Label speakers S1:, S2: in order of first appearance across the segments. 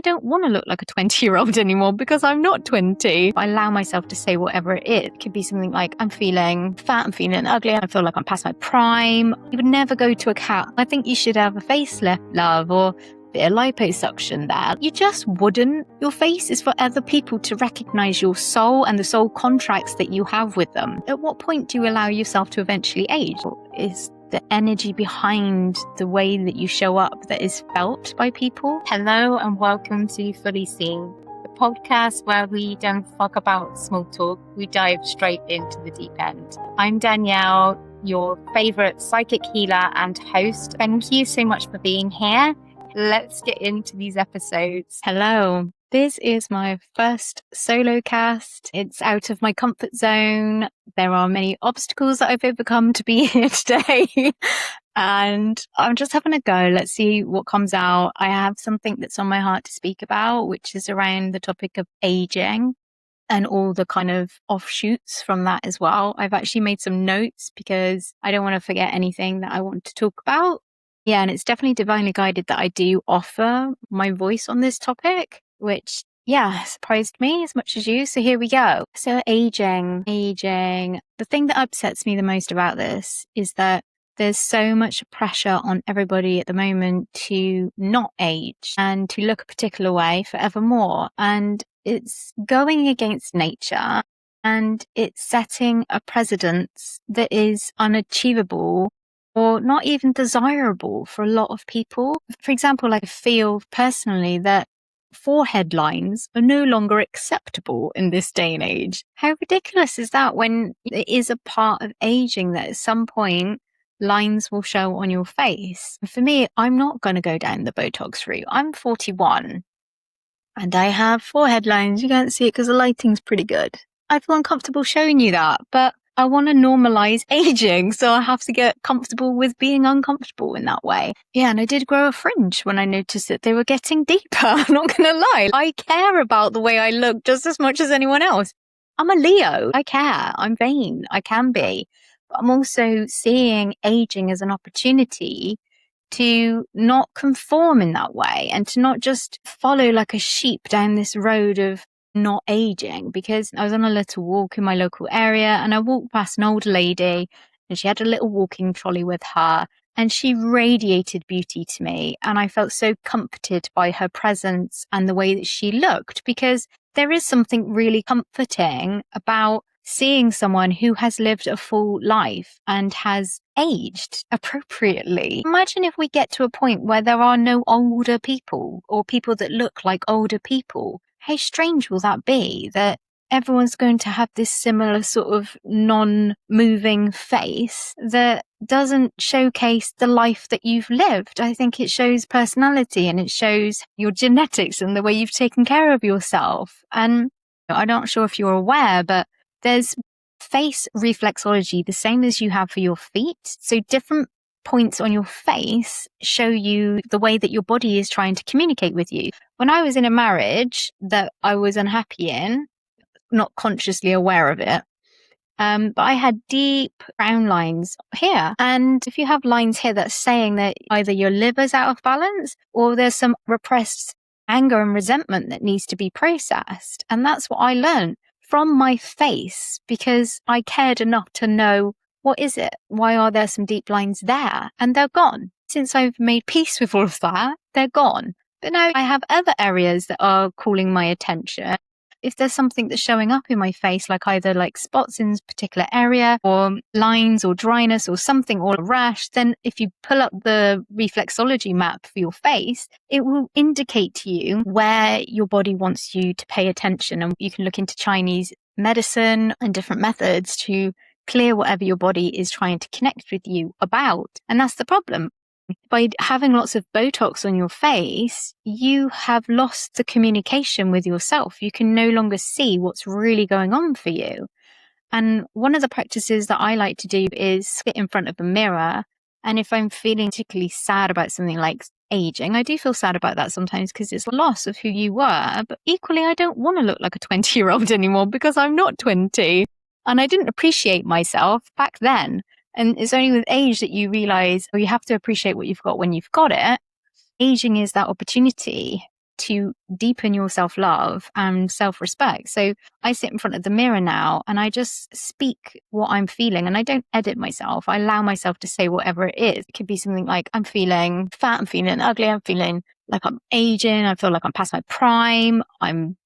S1: I don't want to look like a 20-year-old anymore because I'm not 20. I allow myself to say whatever it is. It could be something like, I'm feeling fat, I'm feeling ugly, I feel like I'm past my prime. You would never go to a cat, I think you should have a facelift, love, or bit of liposuction there. You just wouldn't. Your face is for other people to recognize your soul and the soul contracts that you have with them. At what point do you allow yourself to eventually age? Is the energy behind the way that you show up that is felt by people? Hello and welcome to Fully Seen, the podcast where we don't fuck about small talk. We dive straight into the deep end. I'm Danielle, your favorite psychic healer and host. Thank you so much for being here. Let's get into these episodes. Hello. This is my first solo cast. It's out of my comfort zone. There are many obstacles that I've overcome to be here today. And I'm just having a go. Let's see what comes out. I have something that's on my heart to speak about, which is around the topic of aging and all the kind of offshoots from that as well. I've actually made some notes because I don't want to forget anything that I want to talk about. Yeah, and it's definitely divinely guided that I do offer my voice on this topic, which, surprised me as much as you. So here we go. So aging. The thing that upsets me the most about this is that there's so much pressure on everybody at the moment to not age and to look a particular way forevermore. And it's going against nature and it's setting a precedence that is unachievable or not even desirable for a lot of people. For example, I feel personally that forehead lines are no longer acceptable in this day and age. How ridiculous is that when it is a part of aging that at some point lines will show on your face? For me, I'm not going to go down the Botox route. I'm 41 and I have forehead lines. You can't see it because the lighting's pretty good. I feel uncomfortable showing you that, but I want to normalize aging, so I have to get comfortable with being uncomfortable in that way. Yeah, and I did grow a fringe when I noticed that they were getting deeper. I'm not going to lie. I care about the way I look just as much as anyone else. I'm a Leo. I care. I'm vain. I can be. But I'm also seeing aging as an opportunity to not conform in that way and to not just follow like a sheep down this road of not aging. Because I was on a little walk in my local area and I walked past an older lady and she had a little walking trolley with her and she radiated beauty to me, and I felt so comforted by her presence and the way that she looked, because there is something really comforting about seeing someone who has lived a full life and has aged appropriately. Imagine if we get to a point where there are no older people or people that look like older people. How strange will that be, that everyone's going to have this similar sort of non-moving face that doesn't showcase the life that you've lived? I think it shows personality and it shows your genetics and the way you've taken care of yourself. And I'm not sure if you're aware, but there's face reflexology, the same as you have for your feet. So different points on your face show you the way that your body is trying to communicate with you. When I was in a marriage that I was unhappy in, not consciously aware of it, but I had deep frown lines here. And if you have lines here, that's saying that either your liver's out of balance or there's some repressed anger and resentment that needs to be processed. And that's what I learned from my face, because I cared enough to know, what is it? Why are there some deep lines there? And they're gone. Since I've made peace with all of that, they're gone. But now I have other areas that are calling my attention. If there's something that's showing up in my face, like either like spots in this particular area or lines or dryness or something, or a rash, then if you pull up the reflexology map for your face, it will indicate to you where your body wants you to pay attention. And you can look into Chinese medicine and different methods to clear whatever your body is trying to connect with you about. And that's the problem. By having lots of Botox on your face, you have lost the communication with yourself. You can no longer see what's really going on for you. And one of the practices that I like to do is sit in front of a mirror. And if I'm feeling particularly sad about something like aging, I do feel sad about that sometimes because it's a loss of who you were. But equally, I don't want to look like a 20-year-old anymore because I'm not 20. And I didn't appreciate myself back then. And it's only with age that you realize, you have to appreciate what you've got when you've got it. Aging is that opportunity to deepen your self-love and self-respect. So I sit in front of the mirror now and I just speak what I'm feeling, and I don't edit myself. I allow myself to say whatever it is. It could be something like, I'm feeling fat, I'm feeling ugly, I'm feeling like I'm aging, I feel like I'm past my prime, I'm,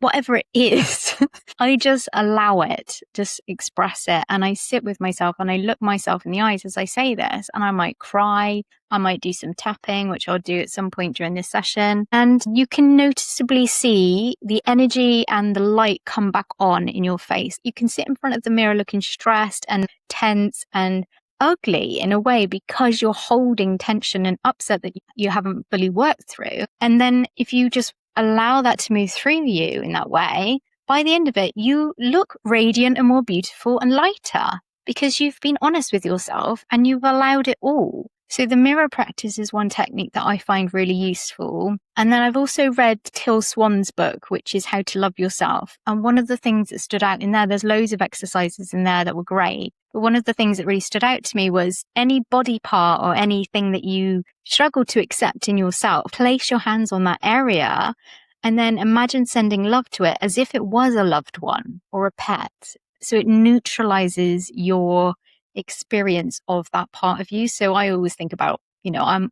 S1: whatever it is. I just allow it, just express it. And I sit with myself and I look myself in the eyes as I say this, and I might cry. I might do some tapping, which I'll do at some point during this session. And you can noticeably see the energy and the light come back on in your face. You can sit in front of the mirror looking stressed and tense and ugly in a way because you're holding tension and upset that you haven't fully worked through. And then if you just allow that to move through you in that way, by the end of it, you look radiant and more beautiful and lighter because you've been honest with yourself and you've allowed it all. So the mirror practice is one technique that I find really useful. And then I've also read Till Swan's book, which is How to Love Yourself. And one of the things that stood out in there's loads of exercises in there that were great. But one of the things that really stood out to me was any body part or anything that you struggle to accept in yourself, place your hands on that area and then imagine sending love to it as if it was a loved one or a pet. So it neutralizes your experience of that part of you. So I always think about,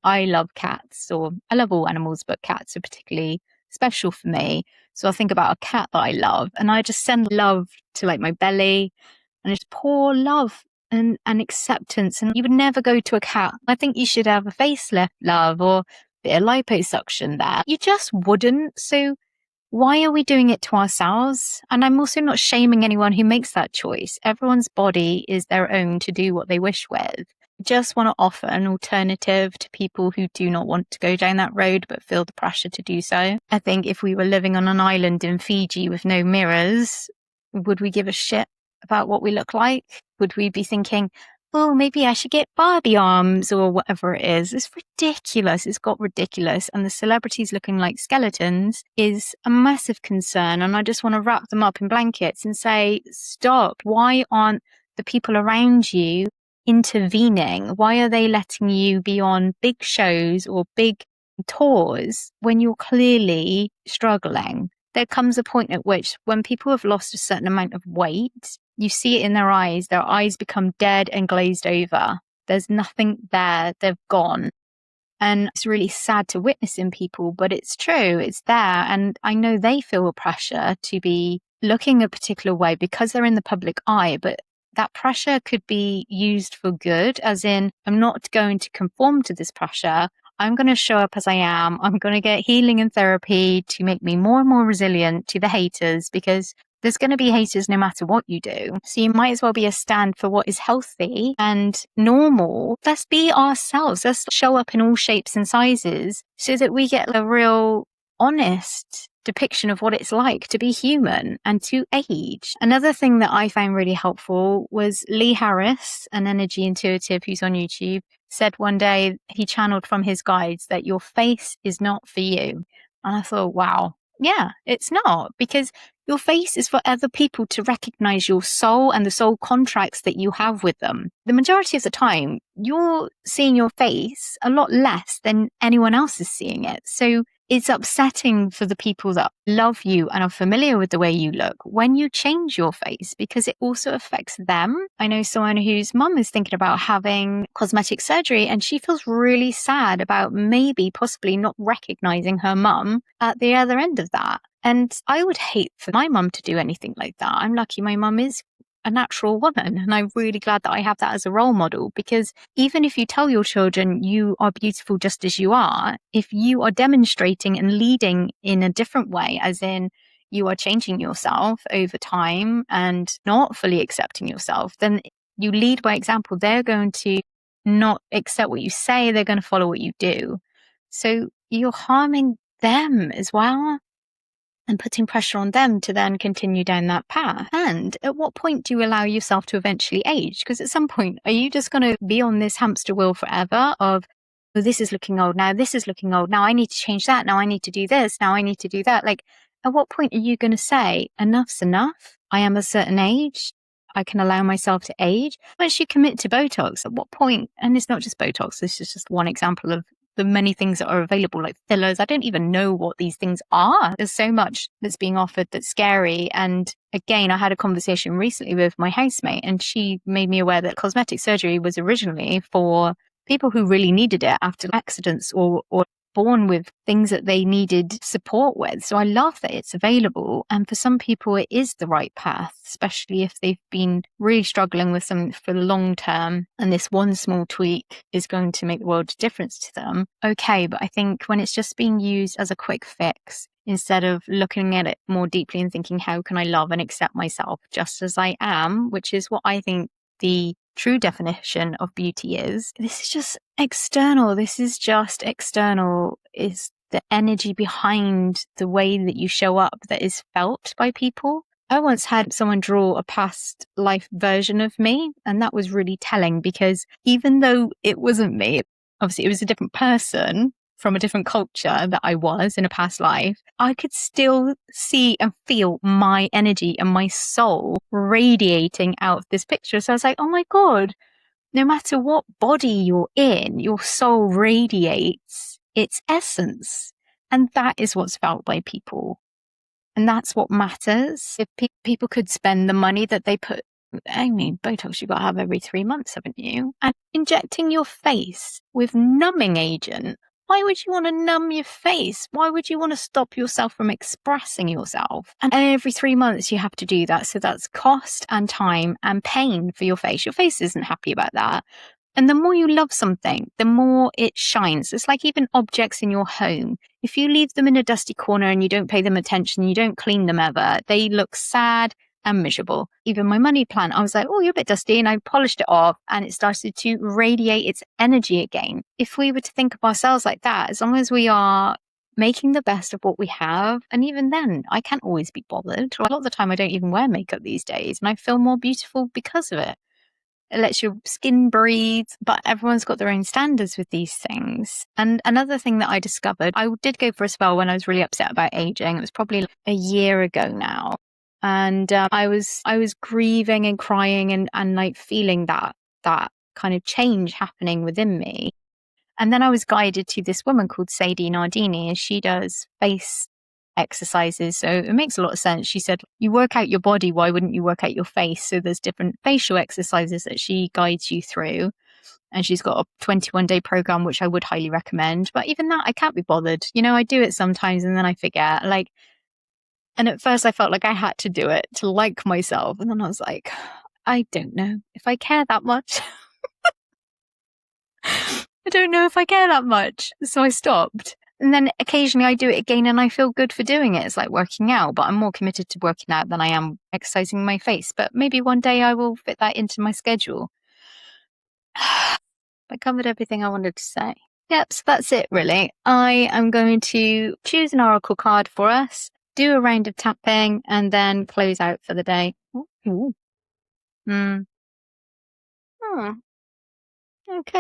S1: I love cats, or I love all animals, but cats are particularly special for me. So I think about a cat that I love and I just send love to like my belly and just pour love and acceptance. And you would never go to a cat, I think you should have a facelift, love, or a bit of liposuction there. You just wouldn't. So why are we doing it to ourselves? And I'm also not shaming anyone who makes that choice. Everyone's body is their own to do what they wish with. Just want to offer an alternative to people who do not want to go down that road but feel the pressure to do so. I think if we were living on an island in Fiji with no mirrors, would we give a shit about what we look like? Would we be thinking, oh, maybe I should get Barbie arms or whatever it is? It's ridiculous. It's got ridiculous. And the celebrities looking like skeletons is a massive concern. And I just want to wrap them up in blankets and say, stop. Why aren't the people around you intervening? Why are they letting you be on big shows or big tours when you're clearly struggling? There comes a point at which when people have lost a certain amount of weight, you see it in their eyes become dead and glazed over. There's nothing there. They've gone. And it's really sad to witness in people, but it's true. It's there. And I know they feel a pressure to be looking a particular way because they're in the public eye, but that pressure could be used for good, as in, I'm not going to conform to this pressure. I'm going to show up as I am. I'm going to get healing and therapy to make me more and more resilient to the haters, because there's going to be haters no matter what you do. So you might as well be a stand for what is healthy and normal. Let's be ourselves. Let's show up in all shapes and sizes so that we get a real honest depiction of what it's like to be human and to age. Another thing that I found really helpful was Lee Harris, an energy intuitive who's on YouTube, said one day he channeled from his guides that your face is not for you. And I thought, wow, yeah, it's not, because your face is for other people to recognize your soul and the soul contracts that you have with them. The majority of the time, you're seeing your face a lot less than anyone else is seeing it. So it's upsetting for the people that love you and are familiar with the way you look when you change your face, because it also affects them. I know someone whose mum is thinking about having cosmetic surgery, and she feels really sad about possibly not recognizing her mum at the other end of that. And I would hate for my mum to do anything like that. I'm lucky my mum is a natural woman, and I'm really glad that I have that as a role model, because even if you tell your children you are beautiful just as you are, if you are demonstrating and leading in a different way, as in you are changing yourself over time and not fully accepting yourself, then you lead by example. They're going to not accept what you say, they're going to follow what you do. So you're harming them as well, and putting pressure on them to then continue down that path. And at what point do you allow yourself to eventually age? Because at some point, are you just going to be on this hamster wheel forever of, oh, this is looking old now, this is looking old now, I need to change that, now I need to do this, now I need to do that. Like, at what point are you going to say, enough's enough? I am a certain age. I can allow myself to age. Once you commit to Botox, at what point, and it's not just Botox, this is just one example of the many things that are available, like fillers. I don't even know what these things are. There's so much that's being offered that's scary. And again, I had a conversation recently with my housemate, and she made me aware that cosmetic surgery was originally for people who really needed it after accidents or born with things that they needed support with. So I love that it's available. And for some people, it is the right path, especially if they've been really struggling with something for the long term. And this one small tweak is going to make the world of difference to them. Okay. But I think when it's just being used as a quick fix, instead of looking at it more deeply and thinking, how can I love and accept myself just as I am, which is what I think the true definition of beauty is. This is just external. This is just external. Is the energy behind the way that you show up that is felt by people. I once had someone draw a past life version of me, and that was really telling, because even though it wasn't me, obviously it was a different person from a different culture that I was in a past life, I could still see and feel my energy and my soul radiating out of this picture. So I was like, oh my God, no matter what body you're in, your soul radiates its essence. And that is what's felt by people. And that's what matters. If people could spend the money that they put, I mean, Botox you've got to have every 3 months, haven't you? And injecting your face with numbing agent. Why would you want to numb your face? Why would you want to stop yourself from expressing yourself? And every 3 months you have to do that. So that's cost and time and pain for your face. Your face isn't happy about that. And the more you love something, the more it shines. It's like even objects in your home. If you leave them in a dusty corner and you don't pay them attention, you don't clean them ever, they look sad and miserable. Even my money plant, I was like, oh, you're a bit dusty. And I polished it off and it started to radiate its energy again. If we were to think of ourselves like that, as long as we are making the best of what we have, and even then, I can't always be bothered. A lot of the time, I don't even wear makeup these days, and I feel more beautiful because of it. It lets your skin breathe, but everyone's got their own standards with these things. And another thing that I discovered, I did go for a spell when I was really upset about aging. It was probably a year ago now. And I was grieving and crying and like feeling that kind of change happening within me. And then I was guided to this woman called Sadie Nardini, and she does face exercises. So it makes a lot of sense. She said, you work out your body, why wouldn't you work out your face? So there's different facial exercises that she guides you through. And she's got a 21-day program, which I would highly recommend. But even that, I can't be bothered. You know, I do it sometimes and then I forget. And at first I felt like I had to do it to like myself. And then I was like, I don't know if I care that much. I don't know if I care that much. So I stopped. And then occasionally I do it again and I feel good for doing it. It's like working out, but I'm more committed to working out than I am exercising my face. But maybe one day I will fit that into my schedule. I covered everything I wanted to say. Yep, so that's it really. I am going to choose an oracle card for us, do a round of tapping, and then close out for the day. Ooh. Okay,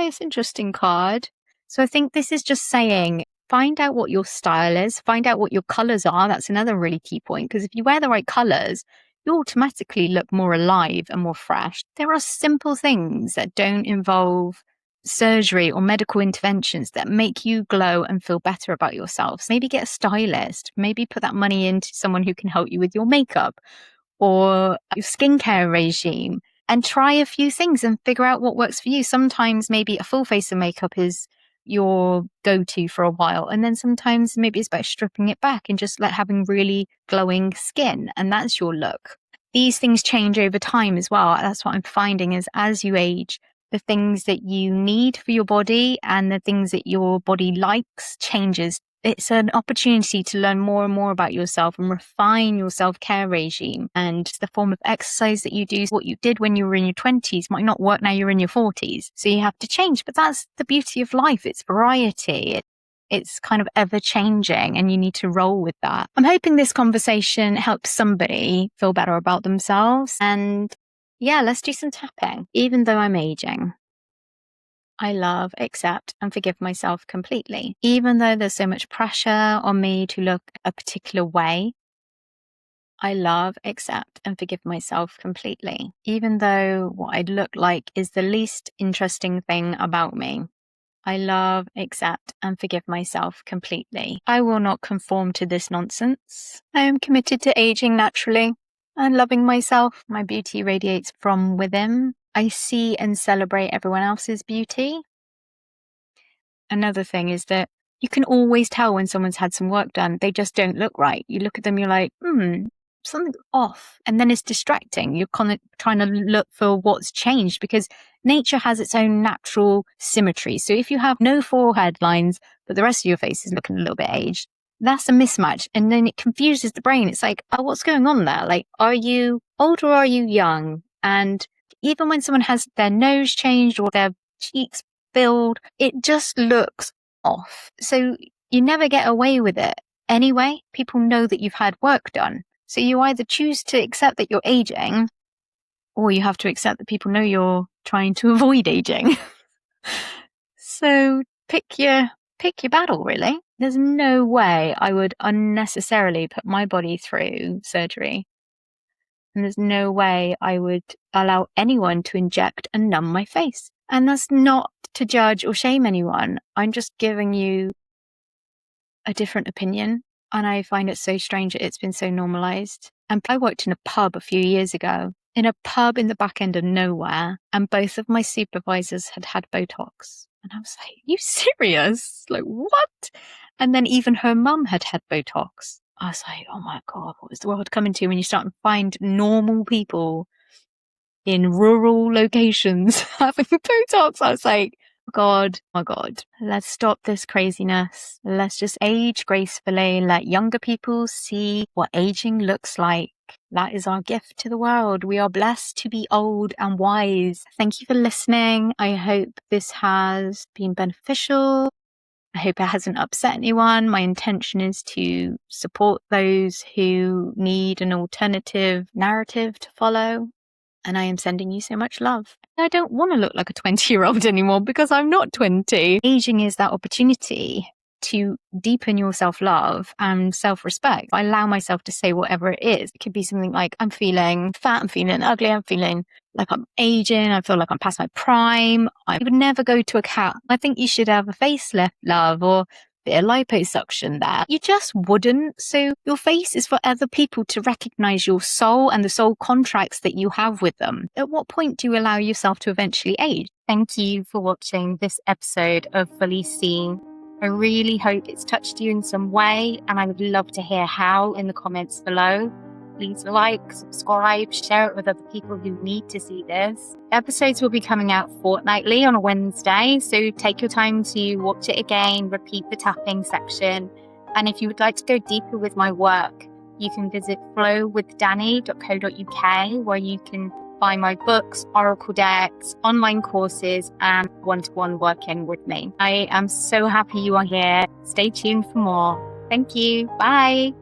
S1: it's an interesting card. So I think this is just saying, find out what your style is, find out what your colors are. That's another really key point, because if you wear the right colors, you automatically look more alive and more fresh. There are simple things that don't involve surgery or medical interventions that make you glow and feel better about yourself. So maybe get a stylist, maybe put that money into someone who can help you with your makeup or your skincare regime, and try a few things and figure out what works for you. Sometimes maybe a full face of makeup is your go-to for a while. And then sometimes maybe it's about stripping it back and just like having really glowing skin. And that's your look. These things change over time as well. That's what I'm finding is as you age, the things that you need for your body and the things that your body likes changes. It's an opportunity to learn more and more about yourself and refine your self-care regime. And the form of exercise that you do, what you did when you were in your 20s might not work now you're in your 40s. So you have to change. But that's the beauty of life. It's variety. It's kind of ever changing and you need to roll with that. I'm hoping this conversation helps somebody feel better about themselves. And yeah, let's do some tapping. Even though I'm aging, I love, accept, and forgive myself completely. Even though there's so much pressure on me to look a particular way, I love, accept, and forgive myself completely. Even though what I look like is the least interesting thing about me, I love, accept, and forgive myself completely. I will not conform to this nonsense. I am committed to aging naturally and loving myself. My beauty radiates from within. I see and celebrate everyone else's beauty. Another thing is that you can always tell when someone's had some work done. They just don't look right. You look at them, you're like, something's off. And then it's distracting. You're kind of trying to look for what's changed because nature has its own natural symmetry. So if you have no forehead lines, but the rest of your face is looking a little bit aged, that's a mismatch. And then it confuses the brain. It's like, oh, what's going on there? Like, are you old or are you young? And even when someone has their nose changed or their cheeks filled, it just looks off. So you never get away with it. Anyway, people know that you've had work done. So you either choose to accept that you're aging, or you have to accept that people know you're trying to avoid aging. So pick your battle, really. There's no way I would unnecessarily put my body through surgery. And there's no way I would allow anyone to inject and numb my face. And that's not to judge or shame anyone. I'm just giving you a different opinion. And I find it so strange that it's been so normalized. And I worked in a pub a few years ago, in a pub in the back end of nowhere. And both of my supervisors had had Botox. And I was like, you serious? Like, what? And then even her mum had had Botox. I was like, oh my God, what is the world coming to when you start to find normal people in rural locations having Botox? I was like, oh my God, let's stop this craziness. Let's just age gracefully. Let younger people see what aging looks like. That is our gift to the world. We are blessed to be old and wise. Thank you for listening. I hope this has been beneficial. I hope it hasn't upset anyone. My intention is to support those who need an alternative narrative to follow. And I am sending you so much love. I don't want to look like a 20-year-old anymore because I'm not 20. Aging is that opportunity to deepen your self-love and self-respect. I allow myself to say whatever it is. It could be something like, I'm feeling fat, I'm feeling ugly, I'm feeling like I'm aging, I feel like I'm past my prime. I would never go to a cat. I think you should have a facelift, love, or a bit of liposuction there. You just wouldn't. So your face is for other people to recognize your soul and the soul contracts that you have with them. At what point do you allow yourself to eventually age? Thank you for watching this episode of Fully Seen. I really hope it's touched you in some way, and I would love to hear how in the comments below. Please like, subscribe, share it with other people who need to see this. Episodes will be coming out fortnightly on a Wednesday, so take your time to watch it again, repeat the tapping section. And if you would like to go deeper with my work, you can visit flowwithdanny.co.uk, where you can find my books, oracle decks, online courses, and one-to-one working with me. I am so happy you are here. Stay tuned for more. Thank you. Bye.